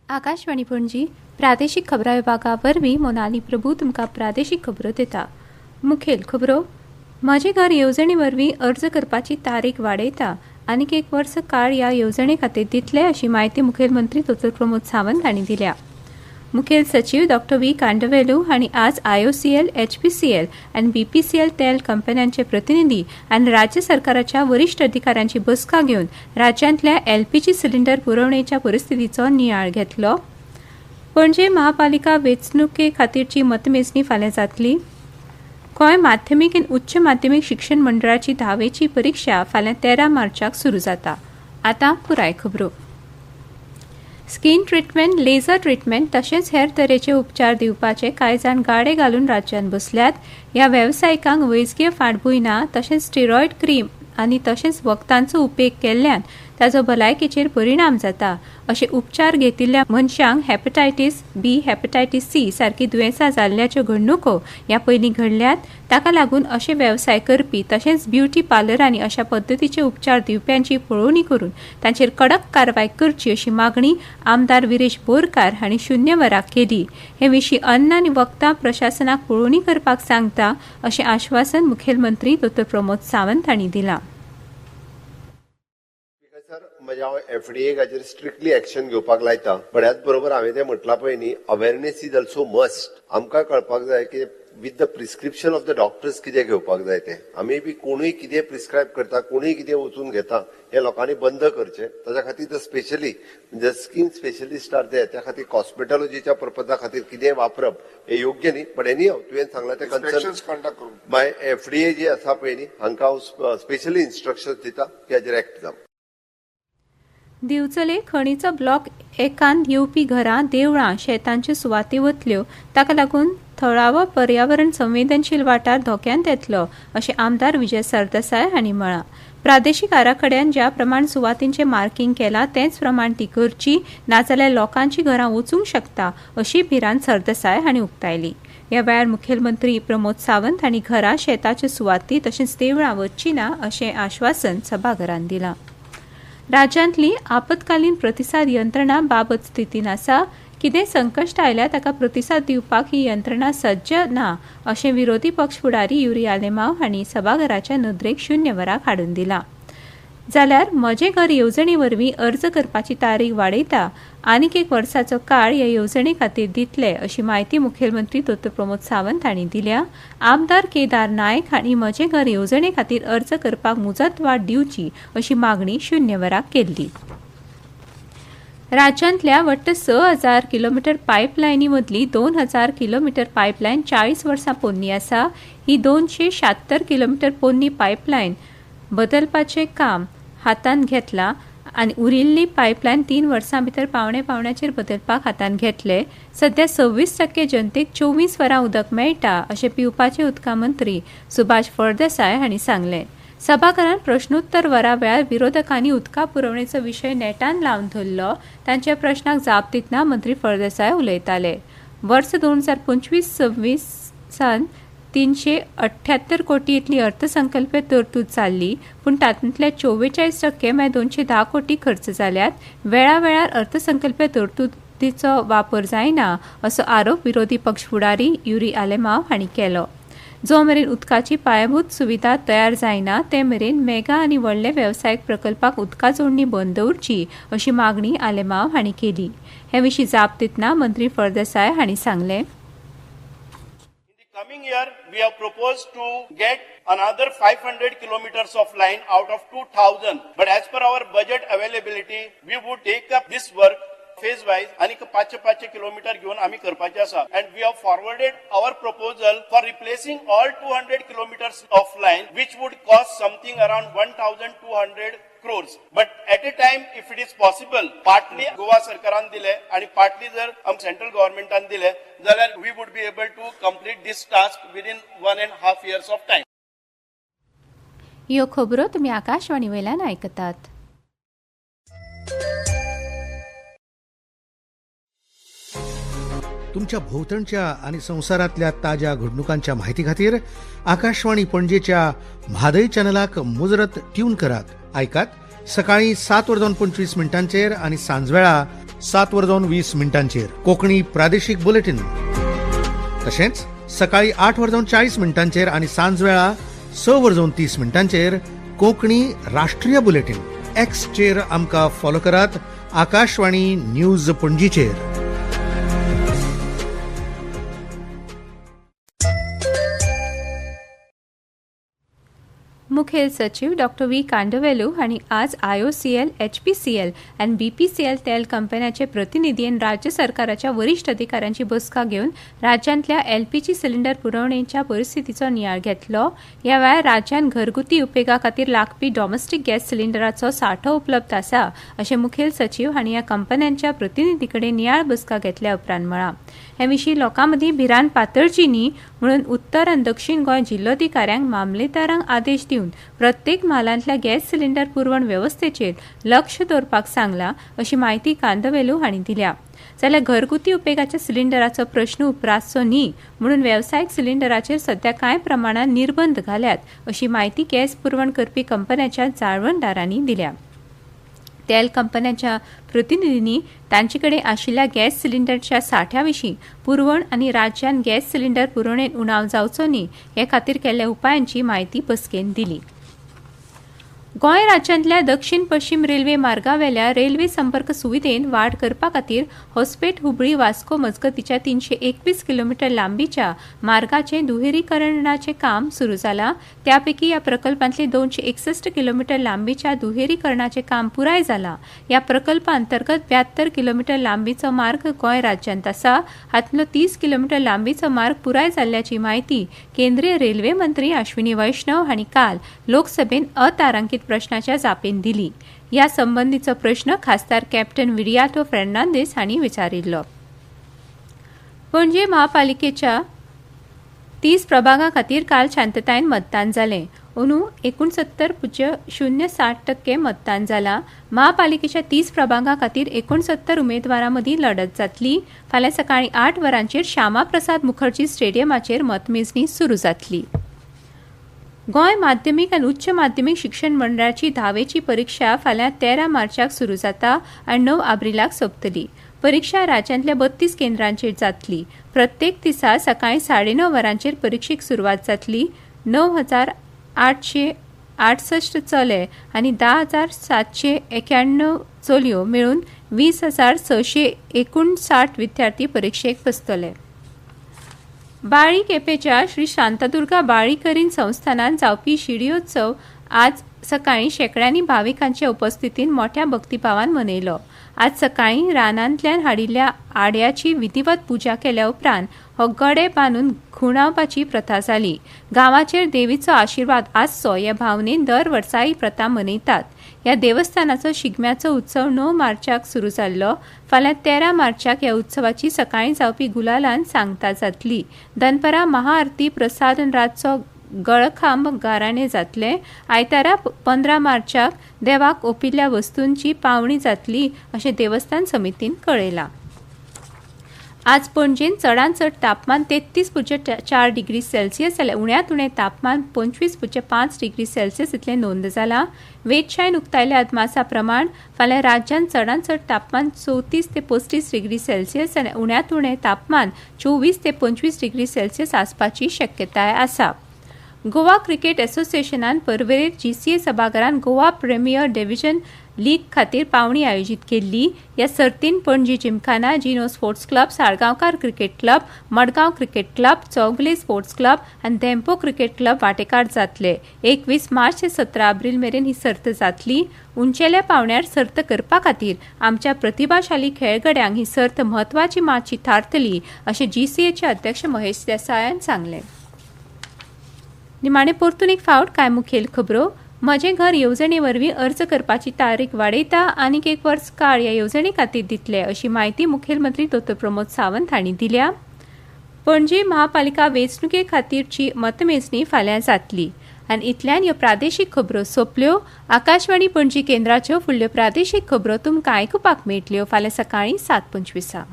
आकाशवाणी पणजी प्रादेशीक खबरां विभागा वरवीं मोनाली प्रभू तुमकां प्रादेशीक खबरो दिता। मुखेल खबरो: म्हजें घर येवजणे वरवीं अर्ज करपाची तारीख वाडयता आनीक एक वर्स काळ ह्या येवजणे खातीर दितले अशी माहिती मुखेलमंत्री डॉ. प्रमोद सावंत हांणी दिल्या। मुखेल सचिव डॉ. व्ही. कांडवेलू हांणी आज IOCL, HPCL आनी BPCL तेल कंपन्यांचे प्रतिनिधी आनी राज्य सरकाराच्या वरिष्ठ अधिकाऱ्यांची बसका घेवन राज्यांतल्या LPG सिलिंडर पुरवणेच्या परिस्थितीचो नियाळ घेतलो। पणजे महापालिका वेंचणुके खातीरची मतमेजणी फाल्यां जातली। गोंय माध्यमीक आनी उच्च माध्यमीक शिक्षण मंडळाची 10वीची परीक्षा फाल्यां 13 मार्चाक सुरू जाता। आतां पुराय खबरो। स्किन ट्रिटमेंट, लेजर ट्रिटमेंट तशेंच हेर तरेचे उपचार दिवपाचे कांय जाण गाडे घालून राज्यांत बसल्यात। ह्या वेवसायिकांक वैजकीय फाटभूंय ना तशेंच स्टिरॉयड क्रीम आनी तशेंच वखदांचो उपेग केल्ल्यान ताचो भलायकेचेर परिणाम जाता अशे उपचार घेतिल्ल्या मनशांक हेपटायटीस B, हेपटायटीस C सारखी दुयेंसां जाल्ल्याच्यो घडणुको ह्या पयलीं घडल्यात। ताका लागून अशे वेवसाय करपी तशेंच ब्युटी पार्लरांनी अशा पद्दतीचे उपचार दिवप्यांची पळोवणी करून तांचेर कडक कारवाय करची अशी मागणी आमदार विरेश बोरकार हांणी 0 वराक केली। हे विशीं अन्न आनी वखदां प्रशासनाक पळोवणी करपाक सांगता अशें आश्वासन मुखेलमंत्री डॉ. प्रमोद सावंत हांणी दिलां। FDA हाचेर स्ट्रिक्टली एक्शन घेवपाक लायता, पण ह्याच बरोबर हांवें तें म्हटलां पळय न्ही, अवेरनेस इज ऑल्सो मस्ट। आमकां कळपाक जाय की with the prescription of the doctors कितें घेवपाक जाय तें। आमी बी कोणूय कितें प्रिस्क्रायब करता, कोणूय कितें वचून घेता, हे लोकांनी बंद करचें। ताच्या खातीर स्पेशली म्हणजे स्किन स्पेशलिस्ट आर ते त्या खातीर कॉस्मेटॉलॉजीच्या पर्पजा खातीर कितें वापरप हे योग्य न्ही। पण एनी हांव तुवें सांगलां तें कन्सर्न बाय FDA जी आसा पळय न्ही, हांकां हांव स्पेशली इन्स्ट्रक्शन्स दिता की हाचेर एक्ट जावं। दिवचले खणीचो ब्लॉक एकांत येवपी घरां, देवळां, शेतांच्यो सुवाती वतल्यो, ताका लागून थळावो पर्यावरण संवेदनशील वाठार धोक्यांत येतलो अशें आमदार विजय सरदेसाय हांणी म्हळां। प्रादेशीक आराखड्यान ज्या प्रमाण सुवातींचें मार्किंग केलां तेच प्रमाण ती करची, नाजाल्यार लोकांची घरां वचूंक शकता अशी भिरांत सरदेसाय हांणी उक्तायली। ह्या वेळार मुखेलमंत्री प्रमोद सावंत हांणी घरां, शेताच्यो सुवाती तशेंच देवळां वचची ना अशें आश्वासन सभाघरांत दिलां। राज्यांतली आपतकालीन प्रतिसाद यंत्रणा बाबत स्थितीन आसा। कितें संकश्ट आयल्या ताका प्रतिसाद दिवपाक ही यंत्रणा सज्ज ना अशें विरोधी पक्ष फुडारी युरी आलेमाव हांणी सभाघराच्या नदरेक 0 वराक हाडून दिलां। जाल्यार म्हजें घर येवजणे वरवीं अर्ज करपाची तारीख वाडयता आनीक एक वर्साचो काळ ह्या येवजणे खातीर दितले अशी माहिती मुखेलमंत्री डॉ. प्रमोद सावंत हांणी दिल्या। आमदार केदार नायक हांणी म्हजें घर येवजणे खातीर अर्ज करपाक मुजत वाड दिवची अशी मागणी 0 वराक केल्ली। राज्यांतल्या वट्ट 6,000 किलोमीटर पायपलायनी मदली 2,000 किलोमीटर पायपलायन 40 वर्सां पोरणी आसा। ही 276 किलोमीटर पोरणी पायपलायन बदलपाचें काम हातांत घेतलां आनी उरिल्ली पायपलायन 3 वर्सां भितर पावण्याचेर बदलपाक हातांत घेतले। सध्या 26% जनतेक 24 वरां उदक मेळटा अशें पिवपाचे उदका मंत्री सुभाष फळदेसाय हांणी सांगलें। सभाघरांत प्रश्नोत्तर वरा वेळार विरोधकांनी उदका पुरवणेचो विशय नेटान लावन धरलो। तांच्या प्रश्नाक जाप दितना मंत्री फळदेसाय उलयताले। वर्स 2025-26 सावन 378 कोटी इतली अर्थसंकल्पीय तरतूद जाल्ली, पूण तातूंतले 44% म्हळ्यार 210 कोटी खर्च जाल्यात। वेळावेळार अर्थसंकल्पीय तरतुदीचो वापर जायना असो आरोप विरोधी पक्ष फुडारी युरी आलेमाव हांणी केलो। जो मेरेन उदकाची पायाभूत सुविधा तयार जायना ते मेरेन मेगा आनी व्हडले वेवसायीक प्रकल्पाक उदका जोडणी बंद दवरची अशी मागणी आलेमाव हांणी केली। हे विशीं जाप दितना मंत्री फळदेसाय हांणी सांगलें, coming year we have proposed to get another 500 kilometers of line out of 2000, but as per our budget availability we would take up this work phase wise आणि 500 किलोमीटर घेऊन आम्ही करपाचे आसा and we have forwarded our proposal for replacing all 200 kilometers of line which would cost something around 1200 crores, but at a time if it is possible partly Goa सरकारान दिले आणि partly जर central governmentan दिले जाल्यार we would be able to complete this task within 1.5 years of time. ह्यो खबरो तुमी आकाशवाणी वयल्यान आयकतात। तुमच्या भोवतणच्या आणि संसारातल्या ताज्या घडणुकांच्या माहिती खातीर आकाशवाणी पणजेच्या म्हादय चॅनलाक मुजरत ट्यून करात। ऐकात सकाळी 7:25 आणि सांजवेळा 7:20 कोंकणी प्रादेशीक बुलेटिन, तशेंच सकाळी 8:40 आनी सांज वेळा 6:30 कोंकणी राष्ट्रीय बुलेटिन. एक्सचेर आमकां फॉलो करात, आकाशवाणी न्यूज पणजीचेर. मुखेल सचिव डॉ. व्ही. कांडवेलू हांणी आज IOCL, HPCL आनी BPCL तेल कंपन्यांचे प्रतिनिधीन राज्य सरकाराच्या वरिष्ठ अधिकाऱ्यांची बसका घेवन राज्यांतल्या LPG सिलिंडर पुरवणेच्या परिस्थितीचो नियाळ घेतलो. ह्या वेळार राज्यांत घरगुती उपेगा खातीर लागपी डॉमेस्टीक गॅस सिलिंडराचो सांठो उपलब्ध आसा अशें मुखेल सचिव हांणी ह्या कंपन्यांच्या प्रतिनिधी कडेन नियाळ बसका घेतल्या उपरांत म्हळां. हे विशीं लोकां मदीं भिरांत पातळची न्ही म्हणून उत्तर आनी दक्षिण गोंय जिल्लोधिकाऱ्यांक मामलेदारांक आदेश दिवन प्रत्येक म्हालांतल्या गॅस सिलिंडर पुरवण वेवस्थेचेर लक्ष दवरपाक सांगला अशी माहिती कांदवेलू हांणी दिल्या. जाल्यार घरगुती उपेगाच्या सिलिंडराचो प्रश्न उपरासचो न्ही म्हणून वेवसायीक सिलिंडराचेर सध्या कांय प्रमाणात निर्बंध घाल्यात अशी माहिती गॅस पुरवण करपी कंपन्यांच्या जाळवणदारांनी दिल्या. तेल कंपन्यांच्या प्रतिनिधींनी तांचे कडेन आशिल्ल्या गॅस सिलिंडरच्या सांठ्या विशीं पुरवण आनी राज्यांत गॅस सिलिंडर पुरवणेत उणाव जावचो न्ही हे खातीर केल्ल्या उपायांची माहिती बसकेन दिली. गोंय राज्यांतल्या दक्षिण पश्चिम रेल्वे मार्गावेल्या रेल्वे संपर्क सुविधेत वाड करपा खातीर होसपेट हुबळी वास्को मजगतीच्या 321 किलोमीटर लांबीच्या मार्गाचे दुहेरीकरणाचे काम सुरू जाला. त्यापैकी या प्रकल्पांतले 261 किलोमीटर लांबीच्या दुहेरीकरणाचे काम पुराय जाला. या प्रकल्पा अंतर्गत 72 किलोमीटर लांबीचो मार्ग गोंय राज्यांत आसा. हातूंतलो 30 किलोमीटर लांबीचो मार्ग पुराय जाल्ल्याची माहिती केंद्रीय रेल्वे मंत्री अश्विनी वैष्णव हांणी काल लोकसभेत अतारांकीत प्रश्नाच्या जापेन दिली. या संबंधीचो प्रश्न खासदार कॅप्टन विडियाटो फेर्नांदीस हांणी विचारिल्लो. पणजे महापालिकेच्या 30 प्रभागां खातीर काल शांततायेन मतदान जालें. अंदू 69.07% मतदान जालां. महापालिकेच्या 30 प्रभागां खातीर 69 उमेदवारां मदीं लढत जातली. फाल्यां सकाळीं 8 वरांचेर श्यामा प्रसाद मुखर्जी स्टेडियमाचेर मतमेजणी सुरू जातली. गोंय माध्यमीक आनी उच्च माध्यमीक शिक्षण मंडळाची 10वीची परीक्षा फाल्यां 13 मार्चाक सुरू जाता आनी 9 एप्रिलाक सोंपतली. परीक्षा राज्यांतल्या 32 केंद्रांचेर जातली. प्रत्येक दिसा सकाळीं 9:30 वरांचेर परीक्षेक सुरवात जातली. 9,868 चले आनी 10,791 चलयो मेळून 20,659 विद्यार्थी परीक्षेक बसतले. बाळी केपेंच्या श्री शांतादुर्गा बाळीकरीण संस्थानात जावपी शिडियोत्सव आज सकाळीं शेकड्यांनी भाविकांच्या उपस्थितीत मोठ्या भक्तिभावान मनयलो. आज सकाळीं रानांतल्यान हाडिल्ल्या आड्याची विधिवत पुजा केल्या उपरांत हो गडे बांदून खुणावपाची प्रथा जाली. गांवाचेर देवीचो आशिर्वाद आसचो ह्या भावनेन दर वर्सा ही प्रथा मनयतात. ह्या देवस्थानाचो शिगम्याचो उत्सव 9 मार्चाक सुरू जाल्लो. फाल्यां 13 मार्चाक ह्या उत्सवाची सकाळीं जावपी गुलालान सांगता जातली. दनपरां महाआरती प्रसादन रातचो गळखांब गाराणें जातले. आयतारा 15 मार्चाक देवाक ओपिल्ल्या वस्तूंची पावणी जातली अशें देवस्थान समितीन कळयलां. आज पणजेन चडांत चड तापमान 33.4 डिग्री सेल्सियस जाल्यार उण्यांत उणें तापमान 25.5 डिग्री सेल्सियस इतलें नोंद जालां. वेधशाळेन उक्तायल्या अदमासा प्रमाण फाल्यां राज्यांत चडांत चड तापमान 34 ते 35 डिग्री सेल्सियस जाल्यार उण्यांत उणें तापमान 24 ते 25 डिग्री सेल्सियस आसपाची शक्यताय आसा. गोवा क्रिकेट असोसिएशनान पर्वरेर GCA सभाघरान गोवा प्रिमियर डिव्हिजन लीग खातीर पावणी आयोजीत केल्ली. ह्या सर्तीन Panaji Gymkhana, Geno sports club, Salgaocar cricket club, Margao cricket club, Chowgule sports club आनी धेंपो क्रिकेट क्लब वांटेकार जातले. 21 मार्च ते 17 एप्रिल मेरेन ही सर्त जातली. उंचेल्या पावण्यार सर्त करपा खातीर आमच्या प्रतिभाशाली खेळगड्यांक ही सर्त म्हत्वाची माची थारतली अशें GCAचे अध्यक्ष महेश देसायान सांगलें. निमाणे परतून एक फावट कांय मुखेल खबरो. म्हजें घर येवजणे वरवीं अर्ज करपाची तारीख वाडयता आनीक 1 वर्स काळ ह्या येवजणे खातीर दितले अशी माहिती मुखेलमंत्री डॉ. प्रमोद सावंत हांणी दिल्या. पणजी महापालिका वेंचणुके खातीरची मतमेजणी फाल्यां जातली. आनी इतल्यान ह्यो प्रादेशीक खबरो सोंपल्यो. आकाशवाणी पणजी केंद्राच्यो फुडल्यो प्रादेशीक खबरो तुमकां आयकुपाक मेळटल्यो फाल्यां सकाळीं 7:25.